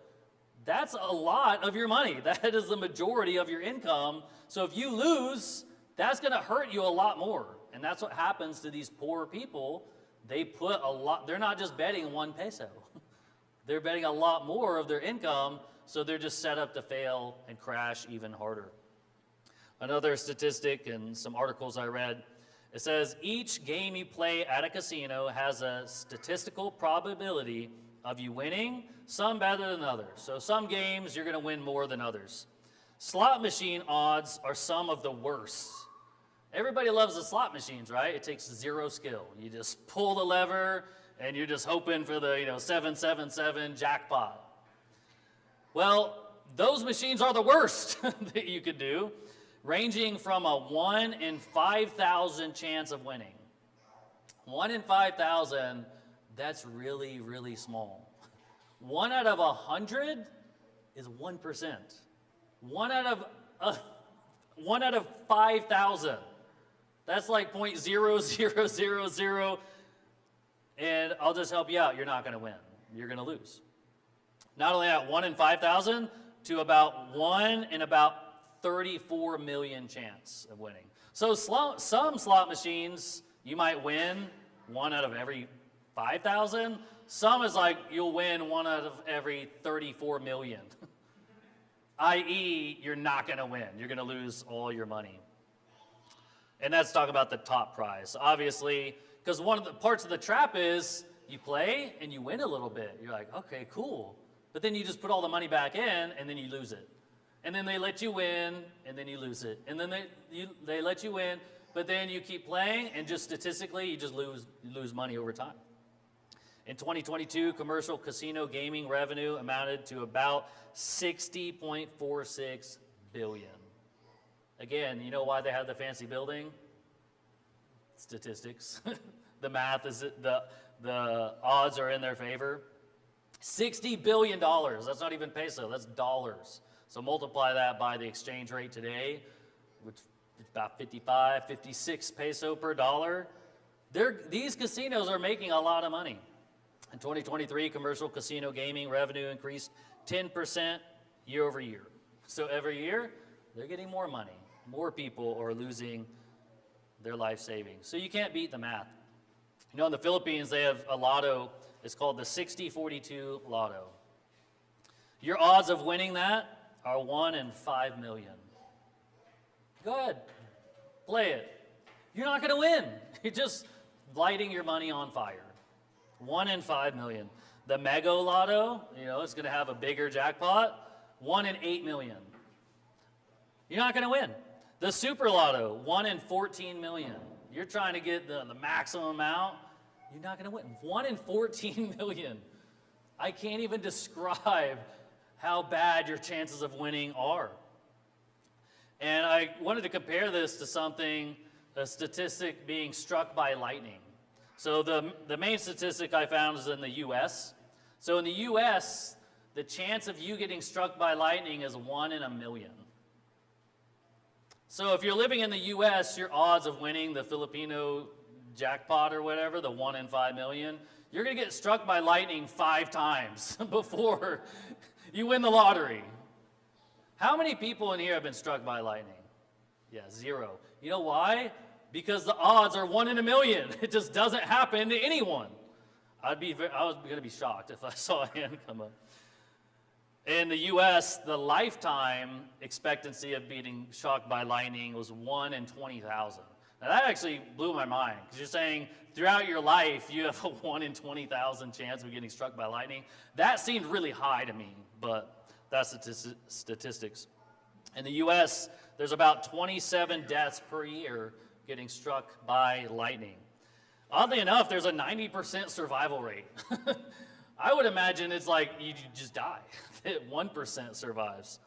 that's a lot of your money. That is the majority of your income. So if you lose, that's going to hurt you a lot more. And that's what happens to these poor people. They put a lot, they're not just betting 1 peso. They're betting a lot more of their income, so they're just set up to fail and crash even harder. Another statistic and some articles I read, it says each game you play at a casino has a statistical probability of you winning, some better than others. So some games you're going to win more than others. Slot machine odds are some of the worst. Everybody loves the slot machines, right? It takes 0 skill. You just pull the lever and you're just hoping for the 777 jackpot. Well, those machines are the worst that you could do, ranging from a 1 in 5,000 chance of winning. 1 in 5,000, that's really, really small. 1 out of 100 is 1%. 1 out of 5,000. That's like 0.0000, and I'll just help you out. You're not going to win. You're going to lose. Not only that, 1 in 5,000 to about 1 in about 34 million chance of winning. So some slot machines, you might win 1 out of every 5,000. Some is like you'll win 1 out of every 34 million. i.e., you're not going to win. You're going to lose all your money. And that's talking about the top prize. Obviously, because one of the parts of the trap is you play and you win a little bit. You're like, okay, cool. But then you just put all the money back in and then you lose it. And then they let you win and then you lose it. And then they let you win, but then you keep playing and just statistically you just lose money over time. In 2022, commercial casino gaming revenue amounted to about $60.46 billion. Again, you know why they have the fancy building? Statistics. The math is the odds are in their favor. $60 billion. That's not even peso. That's dollars. So multiply that by the exchange rate today, which is about 55, 56 peso per dollar. These casinos are making a lot of money. In 2023, commercial casino gaming revenue increased 10% year over year. So every year, they're getting more money. More people are losing their life savings. So you can't beat the math. You know, in the Philippines, they have a lotto. It's called the 60-42 lotto. Your odds of winning that are 1 in 5 million. Go ahead, play it. You're not going to win. You're just lighting your money on fire. 1 in 5 million. The Mega Lotto, it's going to have a bigger jackpot. 1 in 8 million. You're not going to win. The Super Lotto, 1 in 14 million. You're trying to get the maximum amount. You're not going to win. 1 in 14 million. I can't even describe how bad your chances of winning are. And I wanted to compare this to something, a statistic being struck by lightning. So the main statistic I found is in the U.S. So in the U.S., the chance of you getting struck by lightning is 1 in a million. So if you're living in the U.S., your odds of winning the Filipino jackpot or whatever, the 1 in 5 million, you're going to get struck by lightning 5 times before you win the lottery. How many people in here have been struck by lightning? Yeah, 0. You know why? Because the odds are 1 in a million. It just doesn't happen to anyone. I was going to be shocked if I saw a hand come up. In the U.S., the lifetime expectancy of being shocked by lightning was 1 in 20,000. Now that actually blew my mind, because you're saying throughout your life you have a 1 in 20,000 chance of getting struck by lightning. That seemed really high to me, but that's statistics. In the U.S., there's about 27 deaths per year getting struck by lightning. Oddly enough, there's a 90% survival rate. I would imagine it's like you just die. 1% survives.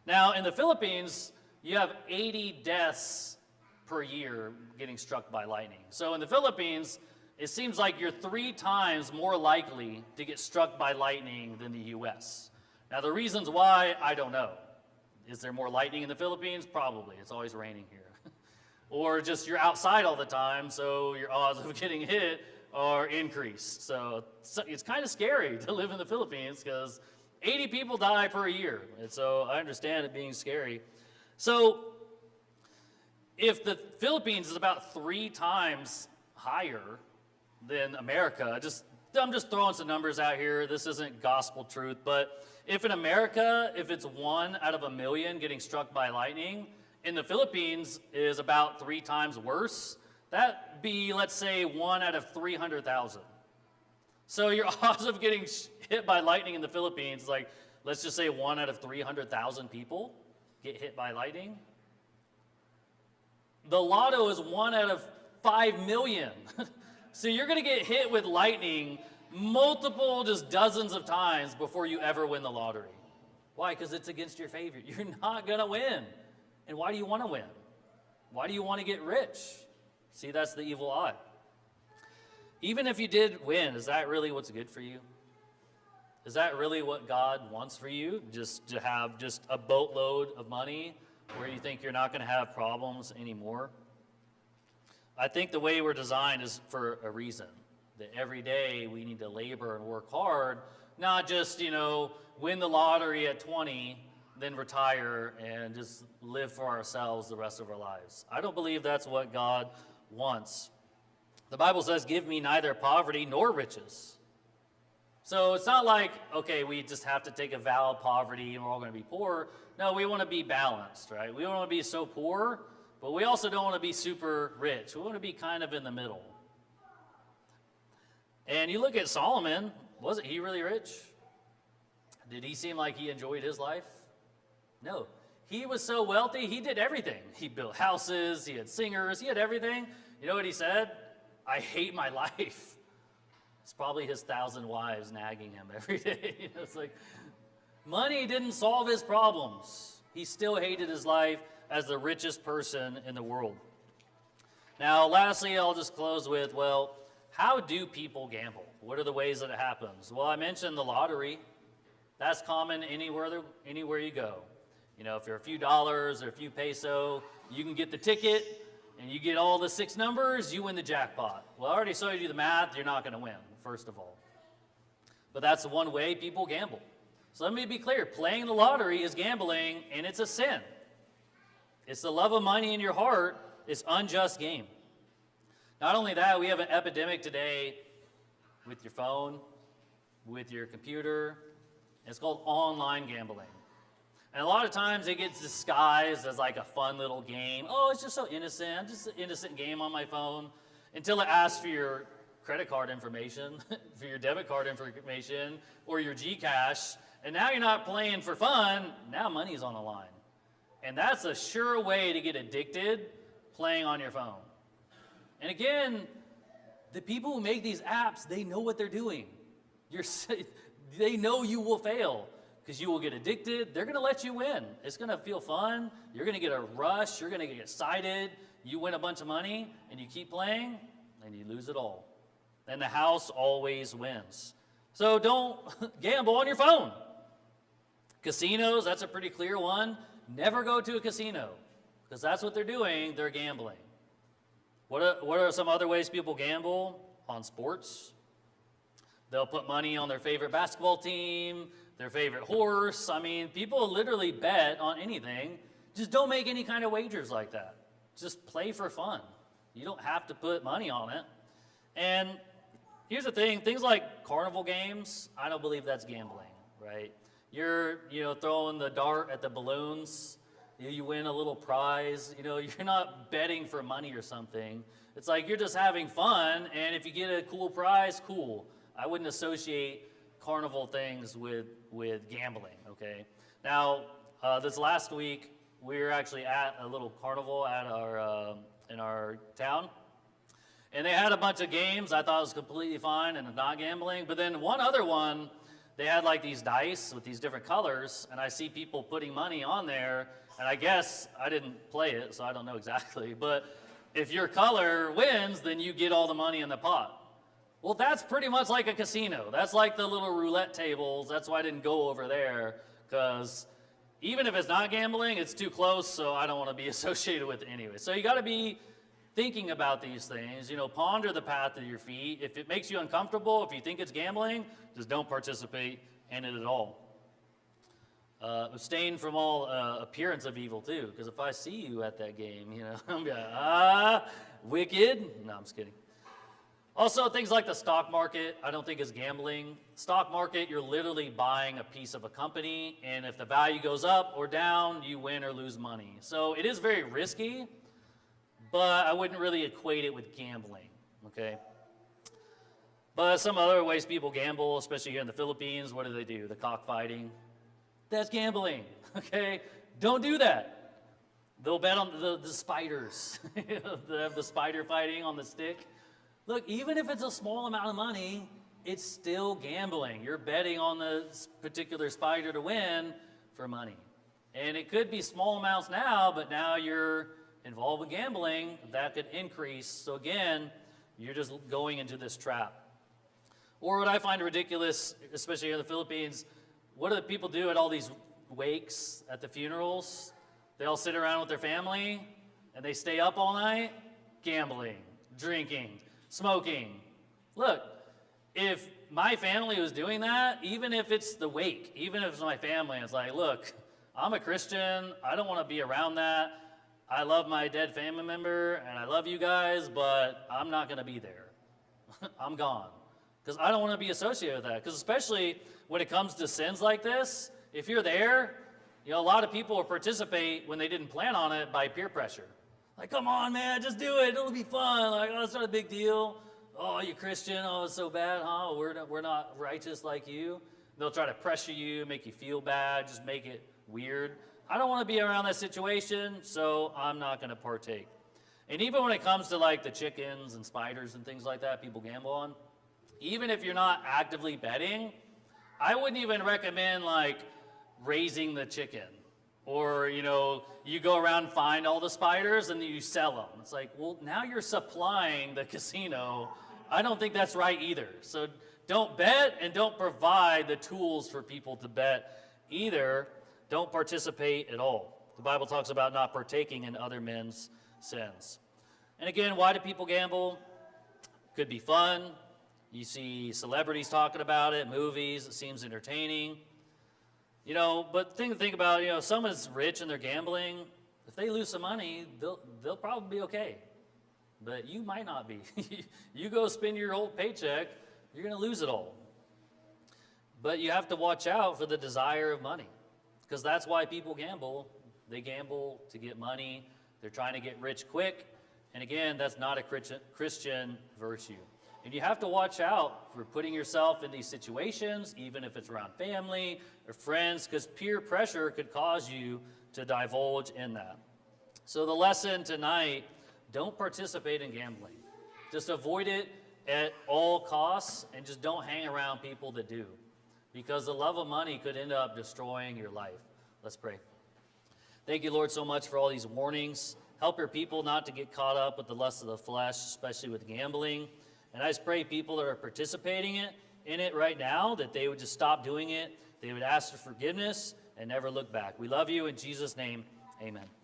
Now, in the Philippines, you have 80 deaths per year getting struck by lightning. So in the Philippines, it seems like you're 3 times more likely to get struck by lightning than the U.S. Now, the reasons why, I don't know. Is there more lightning in the Philippines? Probably. It's always raining here. Or just you're outside all the time, so your odds of getting hit are increased. So it's kind of scary to live in the Philippines because 80 people die per year. And so I understand it being scary. So if the Philippines is about 3 times higher than America, I'm just throwing some numbers out here. This isn't gospel truth, but if in America, if it's 1 out of a million getting struck by lightning, in the Philippines is about 3 times worse, that'd be, let's say, 1 out of 300,000. So your odds of getting hit by lightning in the Philippines, like, let's just say 1 out of 300,000 people get hit by lightning. The lotto is 1 out of 5 million. So you're going to get hit with lightning multiple, just dozens of times before you ever win the lottery. Why? Because it's against your favor. You're not going to win. And why do you want to win? Why do you want to get rich? See, that's the evil eye. Even if you did win, is that really what's good for you? Is that really what God wants for you? Just to have just a boatload of money where you think you're not going to have problems anymore? I think the way we're designed is for a reason. That every day we need to labor and work hard, not just, win the lottery at 20, then retire and just live for ourselves the rest of our lives. I don't believe that's what God wants. The Bible says, give me neither poverty nor riches. So it's not like, okay, we just have to take a vow of poverty and we're all going to be poor. No, we want to be balanced, right? We don't want to be so poor, but we also don't want to be super rich. We want to be kind of in the middle. And you look at Solomon, wasn't he really rich? Did he seem like he enjoyed his life? No. He was so wealthy, he did everything. He built houses, he had singers, he had everything. You know what he said? I hate my life. It's probably his 1,000 wives nagging him every day. It's like, money didn't solve his problems. He still hated his life as the richest person in the world. Now, lastly, I'll just close with, how do people gamble? What are the ways that it happens? Well, I mentioned the lottery. That's common anywhere you go. If you're a few dollars or a few peso, you can get the ticket, and you get all the 6 numbers, you win the jackpot. Well, I already showed you the math. You're not going to win, first of all. But that's the one way people gamble. So let me be clear. Playing the lottery is gambling, and it's a sin. It's the love of money in your heart. It's unjust game. Not only that, we have an epidemic today with your phone, with your computer. It's called online gambling. And a lot of times it gets disguised as like a fun little game. Oh, it's just so innocent. Just an innocent game on my phone. Until it asks for your credit card information, for your debit card information, or your Gcash. And now you're not playing for fun. Now money's on the line. And that's a sure way to get addicted, playing on your phone. And again, the people who make these apps, they know what they're doing. They know you will fail because you will get addicted. They're going to let you win. It's going to feel fun. You're going to get a rush. You're going to get excited. You win a bunch of money, and you keep playing, and you lose it all. And the house always wins. So don't gamble on your phone. Casinos, that's a pretty clear one. Never go to a casino because that's what they're doing. They're gambling. What are some other ways people gamble? On sports. They'll put money on their favorite basketball team, their favorite horse. I mean, people literally bet on anything. Just don't make any kind of wagers like that. Just play for fun. You don't have to put money on it. And here's the thing, things like carnival games, I don't believe that's gambling, right? You're, throwing the dart at the balloons. You win a little prize. You're not betting for money or something. It's like you're just having fun, and if you get a cool prize, cool. I wouldn't associate carnival things with gambling, okay? Now, this last week, we were actually at a little carnival at in our town, and they had a bunch of games. I thought it was completely fine and not gambling, but then one other one, they had like these dice with these different colors, and I see people putting money on there, and I guess I didn't play it, so I don't know exactly, but if your color wins, then you get all the money in the pot. Well, that's pretty much like a casino. That's like the little roulette tables. That's why I didn't go over there, because even if it's not gambling, it's too close, so I don't want to be associated with it anyway. So you got to be thinking about these things. Ponder the path of your feet. If it makes you uncomfortable, if you think it's gambling, just don't participate in it at all. Abstain from all appearance of evil too, because if I see you at that game, I'm gonna be like, wicked. No, I'm just kidding. Also, things like the stock market, I don't think is gambling. Stock market, you're literally buying a piece of a company, and if the value goes up or down, you win or lose money. So it is very risky, but I wouldn't really equate it with gambling, okay? But some other ways people gamble, especially here in the Philippines, what do? The cockfighting. That's gambling, okay? Don't do that. They'll bet on the spiders. They have the spider fighting on the stick. Look, even if it's a small amount of money, it's still gambling. You're betting on the particular spider to win for money. And it could be small amounts now, but now you're involved with gambling. That could increase. So again, you're just going into this trap. Or what I find ridiculous, especially here in the Philippines, what do the people do at all these wakes at the funerals? They all sit around with their family and they stay up all night gambling, drinking, smoking. Look, if my family was doing that, even if it's the wake, even if it's my family, it's like, look, I'm a Christian. I don't want to be around that. I love my dead family member and I love you guys, but I'm not going to be there. I'm gone. Because I don't want to be associated with that. Because especially when it comes to sins like this, if you're there, a lot of people will participate when they didn't plan on it by peer pressure. Like, come on, man, just do it. It'll be fun. Like, oh, it's not a big deal. Oh, you Christian? Oh, it's so bad, huh? We're not righteous like you. They'll try to pressure you, make you feel bad, just make it weird. I don't want to be around that situation, so I'm not going to partake. And even when it comes to like the chickens and spiders and things like that people gamble on, even if you're not actively betting, I wouldn't even recommend like raising the chicken. Or, you go around and find all the spiders and then you sell them. It's like, well, now you're supplying the casino. I don't think that's right either. So don't bet and don't provide the tools for people to bet either. Don't participate at all. The Bible talks about not partaking in other men's sins. And again, why do people gamble? Could be fun. You see celebrities talking about it, movies, it seems entertaining. But think about, if someone's rich and they're gambling, if they lose some money, they'll probably be okay. But you might not be. You go spend your whole paycheck, you're going to lose it all. But you have to watch out for the desire of money, because that's why people gamble. They gamble to get money. They're trying to get rich quick. And again, that's not a Christian virtue. And you have to watch out for putting yourself in these situations, even if it's around family or friends, because peer pressure could cause you to divulge in that. So the lesson tonight, don't participate in gambling. Just avoid it at all costs and just don't hang around people that do, because the love of money could end up destroying your life. Let's pray. Thank you, Lord, so much for all these warnings. Help your people not to get caught up with the lust of the flesh, especially with gambling. And I just pray people that are participating in it right now, that they would just stop doing it. They would ask for forgiveness and never look back. We love you in Jesus' name. Amen.